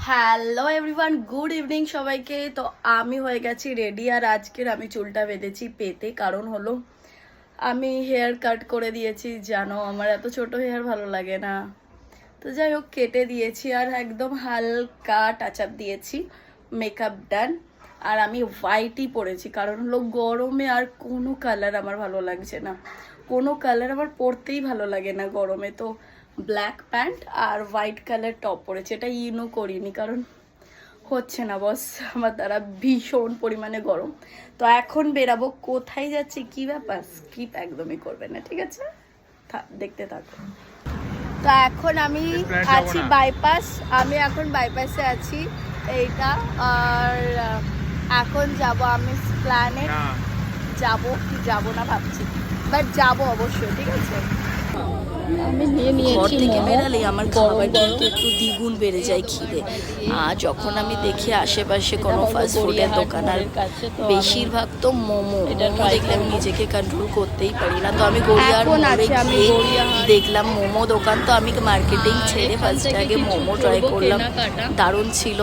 Hello everyone, good evening সবাইকে। তো আমি হয়ে গেছি রেডি, আর আজকের আমি চুলটা বেঁধেছি পেতে। কারণ হলো আমি হেয়ার কাট করে দিয়েছি। জানো আমার এত ছোট হেয়ার ভালো লাগে না, তো যাই হোক কেটে দিয়েছি আর একদম হালকা টাচ আপ দিয়েছি, মেকআপ ডান। আর আমি হোয়াইটই পরেছি, কারণ হলো গরমে আর কোনো কালার আমার ভালো লাগছে না, কোনো কালার আমার পরতেই ভালো লাগে না গরমে। তো ব্ল্যাক প্যান্ট আর হোয়াইট কালার টপ পরেছি, এটা ইউনো করিনি কারণ হচ্ছে না বস আমার দ্বারা, ভীষণ পরিমাণে গরম। তো এখন বেরাবো, কোথায় যাচ্ছি কি ব্যাপার স্কিপ একদমই করবে না, ঠিক আছে? দেখতে থাকো। তো এখন আমি আছি বাইপাস, আমি এখন বাইপাসে আছি এইটা। আর এখন যাব আমি প্ল্যানে, যাব কি যাব না ভাবছি, বাট যাব অবশ্যই, ঠিক আছে? আমি ঘর থেকে বেরালে আমার খাবার কিন্তু একটু দ্বিগুণ বেড়ে যায় খিদে। আর যখন আমি দেখি আশেপাশে কোনো ফাস্ট ফুডের দোকান, আর বেশিরভাগ তো মোমো, দেখলে আমি নিজেকে কন্ট্রোল করতেই পারি না। তো আমি গড়িয়ার মোড়ে গিয়ে দেখলাম মোমো দোকান, তো আমি মার্কেটিং ছেড়ে ফার্স্টে আগে মোমো ট্রাই করলাম, দারুণ ছিল।